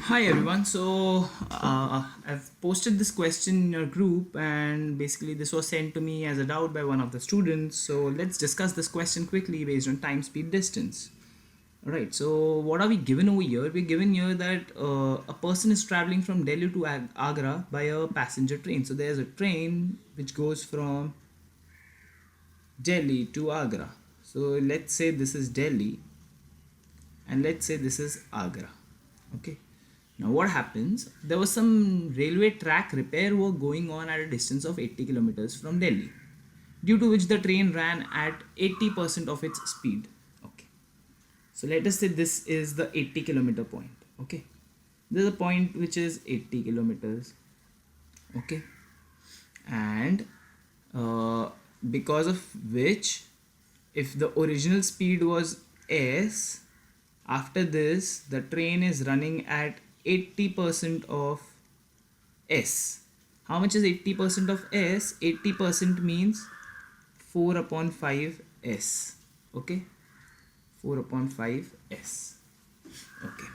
Hi everyone. I've posted this question in your group, and basically this was sent to me as a doubt by one of the students. So let's discuss this question quickly based on time, speed, distance. All right. So what are we given over here? We're given here that a person is traveling from Delhi to Agra by a passenger train. So there's a train which goes from Delhi to Agra. So let's say this is Delhi, and let's say this is Agra. Okay. Now what happens? There was some railway track repair work going on at a distance of 80 kilometers from Delhi, due to which the train ran at 80% of its speed. Okay. So let us say this is the 80-kilometer point. Okay. This is a point which is 80 kilometers. Okay. And because of which, if the original speed was s, after this the train is running at 80% of s. How much is 80% of s? 80% means 4 upon 5 s. Okay, 4 upon 5 s. Okay,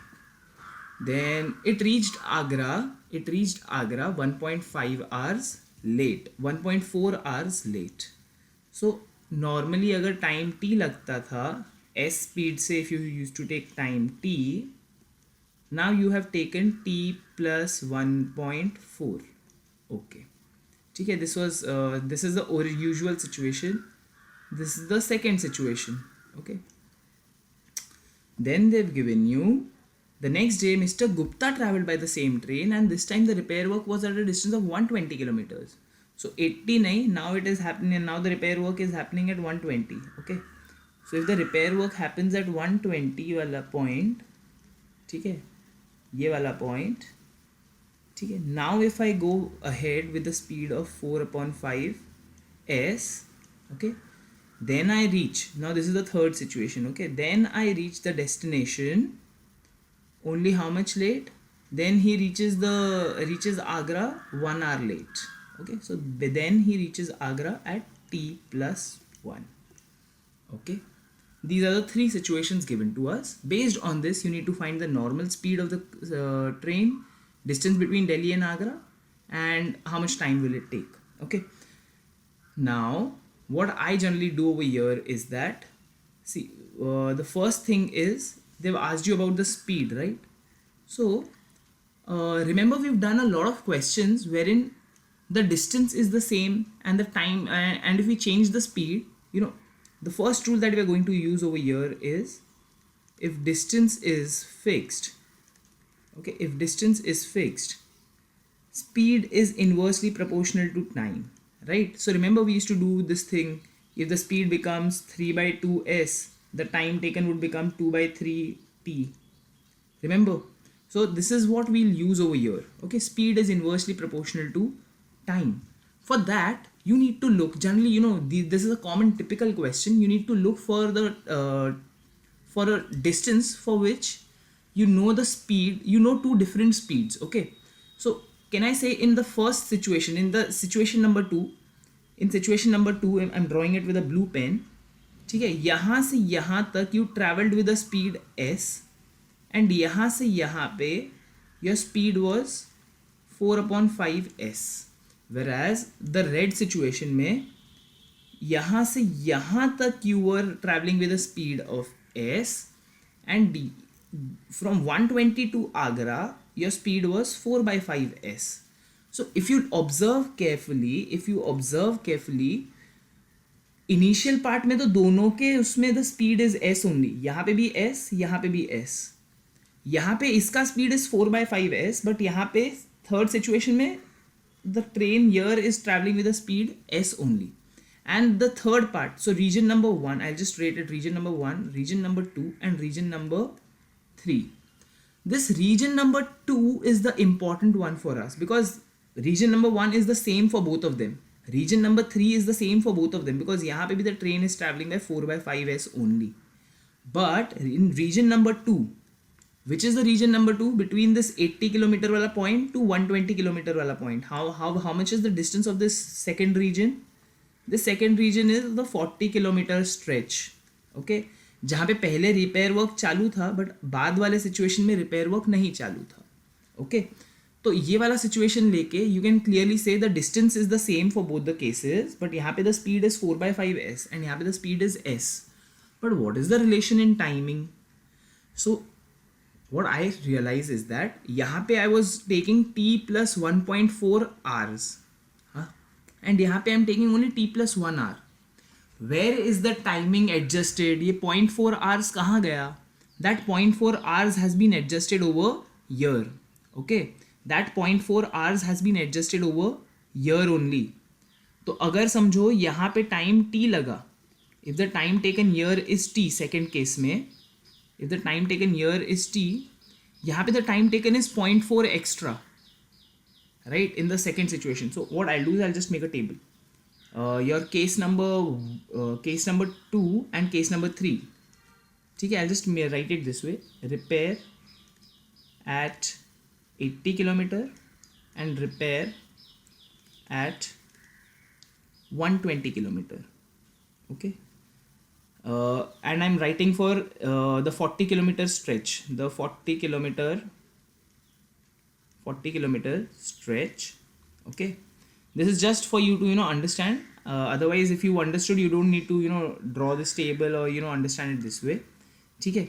then it reached Agra 1.5 hours late, 1.4 hours late. So normally अगर time t लगता था s speed से, if you used to take time t, now you have taken t plus 1.4. Okay, ठीक है. This is the usual situation. This is the second situation. Okay, then they've given you the next day Mr. Gupta traveled by the same train, and this time the repair work was at a distance of 120 kilometers. So 80 nahi, now it is happening, and now the repair work is happening at 120. Okay, so if the repair work happens at 120 वाला point, ठीक है, ये वाला point, ठीक है. Now if I go ahead with the speed of 4 upon 5 s, okay, then I reach, now this is the third situation. Okay, then I reach the destination only how much late? Then he reaches Agra 1 hour late. Okay, so then he reaches Agra at t plus 1. Okay, these are the three situations given to us. Based on this, you need to find the normal speed of the train, distance between Delhi and Agra, and how much time will it take. Okay, now what I generally do over here is that, see, the first thing is they've asked you about the speed, right? So remember, we've done a lot of questions wherein the distance is the same and the time, and if we change the speed, the first rule that we are going to use over here is, if distance is fixed, okay, if distance is fixed, speed is inversely proportional to time, right? So remember, we used to do this thing. If the speed becomes 3 by 2s, the time taken would become 2 by 3t. Remember? So this is what we'll use over here. Okay, speed is inversely proportional to time. For that, you need to look, generally, this is a common typical question. You need to look for for a distance for which you know the speed, two different speeds. Okay, so can I say, in the first situation, in the situation number 2, I'm drawing it with a blue pen. ठीक है, यहाँ से यहाँ तक you traveled with a speed s, and यहाँ से यहाँ पे your speed was 4 upon 5 s, whereas the red situation में यहाँ से यहाँ तक you were traveling with a speed of s, and from 120 to Agra your speed was 4 by 5 s. So if you observe carefully, initial part में तो दोनों के उसमें the speed is S only. यहाँ पे भी एस, यहाँ पे भी एस. यहाँ पे इसका speed is 4 by 5 s, but यहाँ पे थर्ड सिचुएशन में the train here is travelling with the speed S only. And the third part, so region number 1, I'll just rate it region number 1, region number 2, and region number 3. This region number 2 is the important one for us, because region number 1 is the same for both of them. Region number 3 is the same for both of them, because यहाँ पे भी the train is traveling by 4 by 5 s only. But in region number 2, which is the region number 2, between this 80 kilometer वाला point to 120 kilometer वाला point, how much is the distance of this second region? This second region is the 40 kilometer stretch. Okay, जहाँ पे पहले repair work चालू था, but बाद वाले situation में रिपेयर वर्क नहीं चालू था. ओके तो ये वाला सिचुएशन लेके यू कैन क्लियरली से the distance is the same for both the cases, but यहाँ पे the speed is 4/5s and यहाँ पे the speed is s. But what is the relation in timing? So what I realize is that यहाँ पे I was taking t plus 1.4 hours, and यहाँ पे I'm taking only t plus 1 hour. Where is the timing adjusted? ये 0.4 hours कहाँ गया? That 0.4 hours has been adjusted over year. Okay, that 0.4 hours has been adjusted over year only. तो अगर समझो यहाँ पे टाइम t लगा, if the time taken here is t, second case में if the time taken here is t, यहाँ पे the time taken is 0.4 extra, right, in the second situation. So what I'll do is I'll just make a table. Your case number 2 and case number 3. ठीक है, I'll just write it this way: repair at 80 kilometer and repair at 120 kilometer. Okay. And I'm writing for the 40 kilometer stretch, the 40 kilometer stretch. Okay, this is just for you to understand. Otherwise, if you understood, you don't need to draw this table or understand it this way. ठीक है.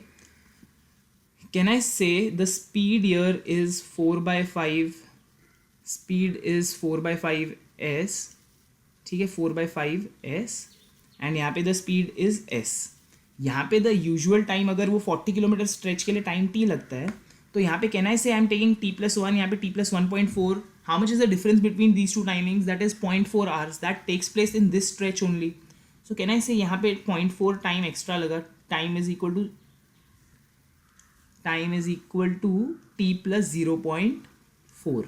Can I say the speed here is 4/5? Speed is 4/5s. ठीक है, 4/5s. And यहाँ पे the speed is s. यहाँ पे the usual time, अगर वो 40 किलोमीटर स्ट्रेच के लिए टाइम t लगता है, तो यहाँ पे can I say I am taking t plus 1, यहाँ पे t plus 1.4. How much is the difference between these two timings? That is 0.4 hours. That takes place in this stretch only. So can I say यहाँ पे 0.4 time extra लगा. Time is equal to t plus 0.4.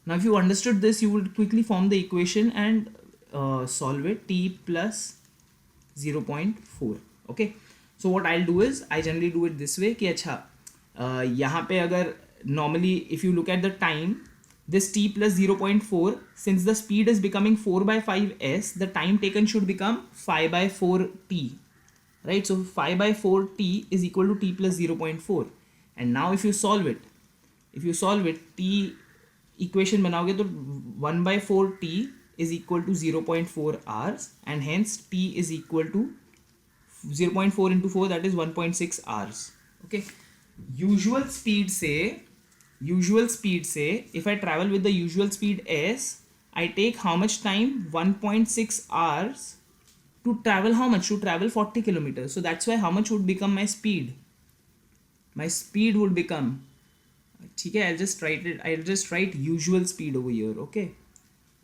Now if you understood this, you would quickly form the equation and solve it. T plus 0.4. Okay, so what I'll do is I generally do it this way कि अच्छा यहाँ पे अगर normally if you look at the time, this t plus 0.4, since the speed is becoming 4/5s, the time taken should become 5/4t, right? So 5/4t is equal to t plus 0.4. and now if you solve it, t equation बनाओगे तो 1/4t is equal to 0.4 hours, and hence t is equal to 0.4 into 4, that is 1.6 hours. Okay, usual speed say if I travel with the usual speed s, I take how much time? 1.6 hours to travel. How much? To travel 40 kilometers. So that's why how much would become my speed? My speed would become, ठीक है, I'll just write usual speed over here. Okay,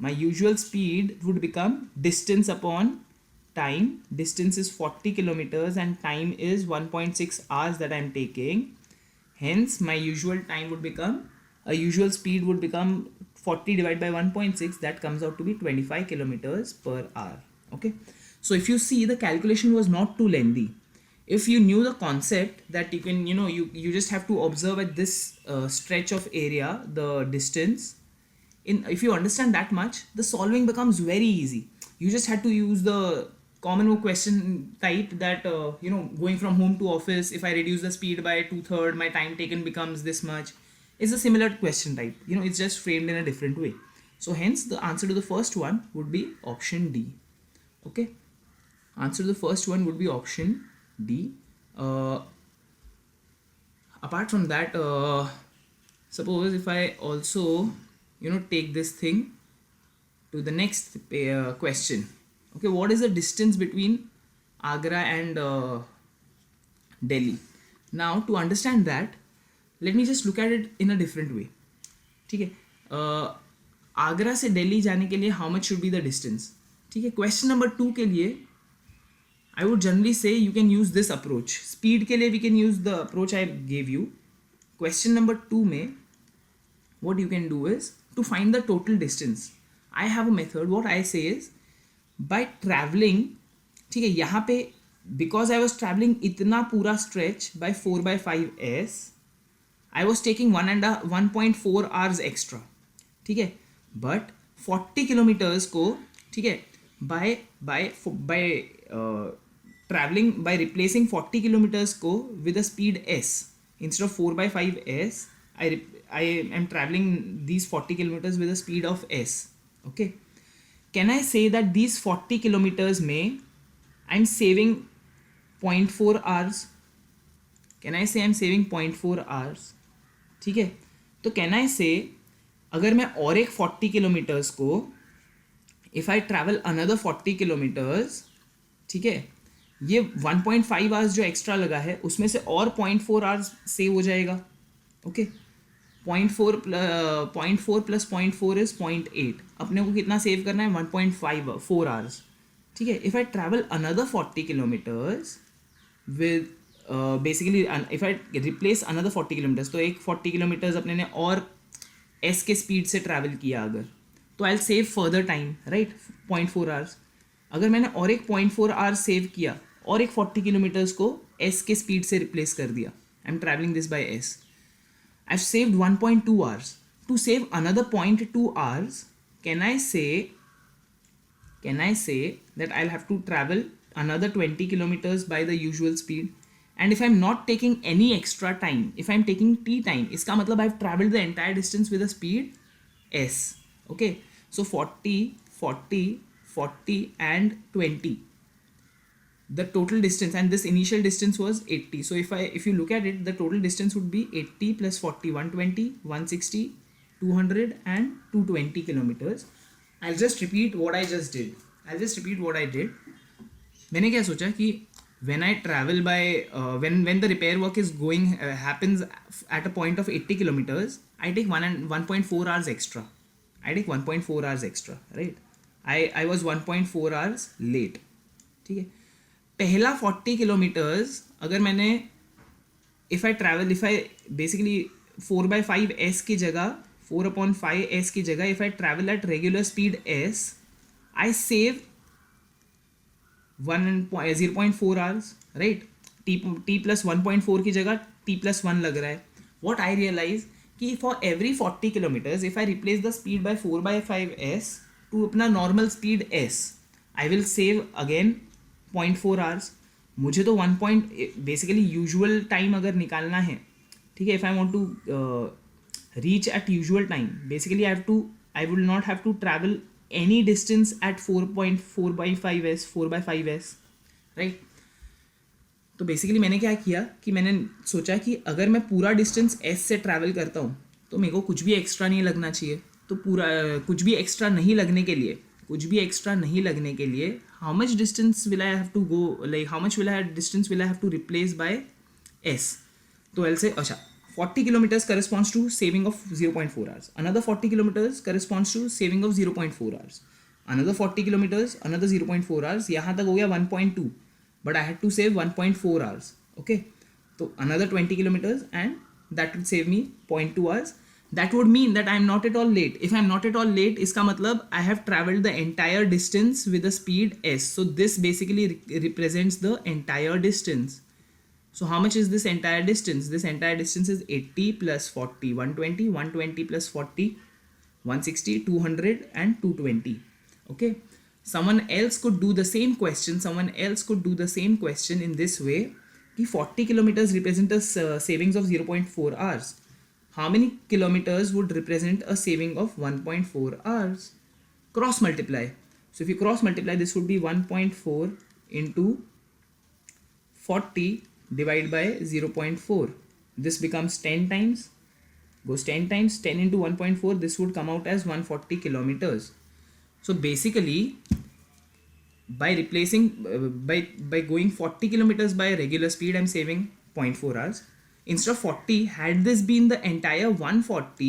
my usual speed would become distance upon time. Distance is 40 kilometers and time is 1.6 hours that I'm taking. Hence my usual time would become, usual speed would become 40 divided by 1.6, that comes out to be 25 kilometers per hour. Okay, so if you see, the calculation was not too lengthy. If you knew the concept that you can you just have to observe at this stretch of area the distance. If you understand that much, the solving becomes very easy. You just had to use the common question type that going from home to office, if I reduce the speed by 2/3, my time taken becomes this much. It's a similar question type. It's just framed in a different way. So hence the answer to the first one would be option D. Okay, answer to the first one would be option D. Apart from that, suppose if I also take this thing to the next question. Okay, what is the distance between Agra and Delhi? Now to understand that, let me just look at it in a different way. ठीक है, आगरा से दिल्ली जाने के लिए how much should be the distance? ठीक है, question number 2 के लिए I would generally say you can use this approach. Speed के लिए we can use the approach I gave you. Question number 2 में what you can do is to find the total distance. I have a method. What I say is by traveling, ठीक है, यहाँ पे because I was traveling इतना पूरा stretch by 4/5s, I was taking 1.4 hours extra. ठीक है, but 40 kilometers को, ठीक है, by traveling, by replacing 40 kilometers को with a speed s instead of 4/5s, I am traveling these 40 kilometers with a speed of s. Okay, can I say that these 40 kilometers में I'm saving 0.4 hours? Can I say I'm saving 0.4 hours? ठीक है, तो can I say अगर मैं और एक 40 kilometres को if I travel another 40 kilometres, ठीक है, ये 1.5 आवर्स जो एक्स्ट्रा लगा है उसमें से और 0.4 आवर्स सेव हो जाएगा. Okay, 0.4 plus 0.4 is 0.8. अपने को कितना सेव करना है? 1.4 आवर्स. ठीक है, if I travel another 40 kilometres with basically if I replace another 40 kilometres, तो एक 40 किलोमीटर्स अपने ने और एस के स्पीड से ट्रैवल किया अगर, तो I save further time, right, 0.4 hours. अगर मैंने और एक 0.4 आवर्स सेव किया और एक 40 किलोमीटर्स को एस के स्पीड से रिप्लेस कर दिया, I am travelling this by S, I have saved 1.2 hours. To save another 0.2 hours, can I say that I'll have to travel another 20 kilometers by the usual speed? And if I'm not taking any extra time, if I'm taking t time, इसका मतलब I've traveled the entire distance with a speed s. Okay, so 40, 40, 40 and 20. The total distance, and this initial distance was 80. So if you look at it, the total distance would be 80 plus 40, 120, 160, 200 and 220 kilometers. I'll just repeat what I just did. मैंने क्या सोचा कि when I travel by when the repair work is going happens at a point of 80 kilometers, I take 1.4 hours extra. Right? I was 1.4 hours late. ठीक है, पहला 40 kilometres अगर मैंने if I basically 4/5 s की जगह 4/5 s की जगह if I travel at regular speed s, I save 0.4 hours, right. t plus 1.4 की जगह t प्लस 1 लग रहा है. वॉट आई रियलाइज कि for every 40 kilometres if I replace the speed by 4/5 s to अपना normal speed s, I will save again 0.4 hours. मुझे तो basically usual time अगर निकालना है, ठीक है, if I want to reach at usual time, basically I will not have to travel any distance at 4/5 s, right. तो basically मैंने क्या किया कि मैंने सोचा कि अगर मैं पूरा डिस्टेंस s से ट्रैवल करता हूँ तो मेरे को कुछ भी एक्स्ट्रा नहीं लगना चाहिए. तो कुछ भी एक्स्ट्रा नहीं लगने के लिए how much distance will I have to go, like how much distance will I have to replace by s? So I'll say अच्छा 40 kilometers corresponds to saving of 0.4 hours, another 40 kilometers corresponds to saving of 0.4 hours, another 40 kilometers another 0.4 hours, यहाँ तक हो गया 1.2, but I had to save 1.4 hours. Okay, so another 20 kilometers and that would save me 0.2 hours. That would mean that I am not at all late. If I am not at all late, इसका मतलब I have traveled the entire distance with the speed s. So this basically represents the entire distance. So how much is this entire distance? This entire distance is 80 plus 40, 120, 120 plus 40, 160, 200 and 220. Okay. Someone else could do the same question in this way. कि 40 kilometers represent a savings of 0.4 hours. How many kilometers would represent a saving of 1.4 hours? Cross multiply. So if you cross multiply, this would be 1.4 into 40 divided by 0.4. This becomes 10 times. Goes 10 times. 10 into 1.4. This would come out as 140 kilometers. So basically, by replacing by going 40 kilometers by regular speed, I'm saving 0.4 hours. Instead of 40, had this been the entire 140,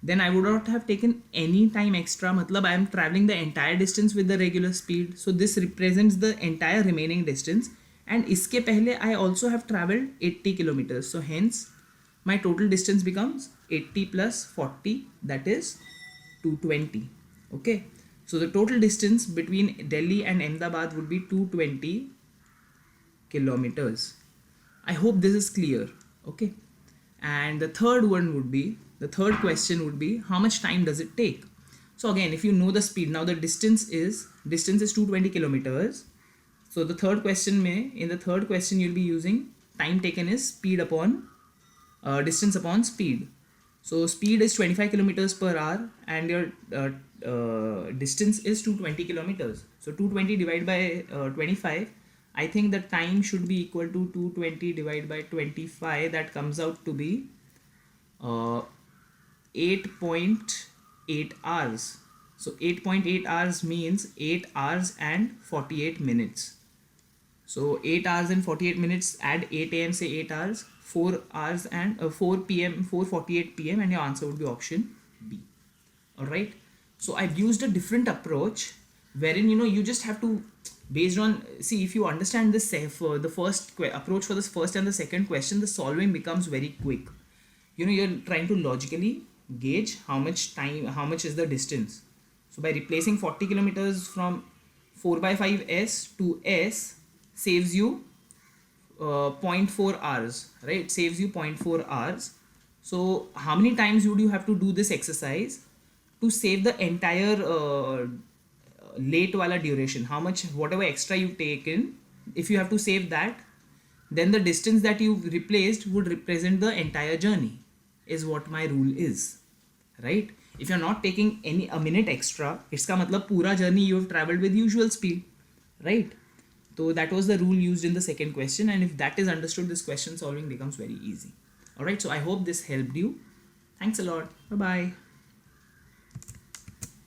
then I would not have taken any time extra. Matlab I am traveling the entire distance with the regular speed. So this represents the entire remaining distance. And iske pehle I also have traveled 80 kilometers. So hence my total distance becomes 80 plus 40, that is 220. Okay. So the total distance between Delhi and Ahmedabad would be 220 kilometers. I hope this is clear. Okay, and the third question would be how much time does it take? So again, if you know the speed, now the distance is 220 kilometers. So in the third question you'll be using time taken is speed upon distance upon speed. So speed is 25 kilometers per hour and your distance is 220 kilometers. So 220 divided by 25, I think the time should be equal to 220 divided by 25. That comes out to be 8.8 hours. So 8.8 hours means 8 hours and 48 minutes. So 8 hours and 48 minutes, add 8 a.m. say 8 hours, 4 hours and 4 p.m. 4:48 p.m. and your answer would be option B. Alright. So I've used a different approach wherein you just have to, based on, see, if you understand this the first approach for this first and the second question, the solving becomes very quick. You're trying to logically gauge how much is the distance. So by replacing 40 kilometers from 4/5s to s saves you 0.4 hours, right? Saves you 0.4 hours. So how many times would you have to do this exercise to save the entire late wala duration? How much, whatever extra you've taken, if you have to save that, then the distance that you replaced would represent the entire journey, is what my rule is, right? If you're not taking a minute extra, इसका मतलब पूरा journey you have traveled with usual speed, right? So that was the rule used in the second question, and if that is understood, this question solving becomes very easy. Alright, so I hope this helped you. Thanks a lot. Bye bye.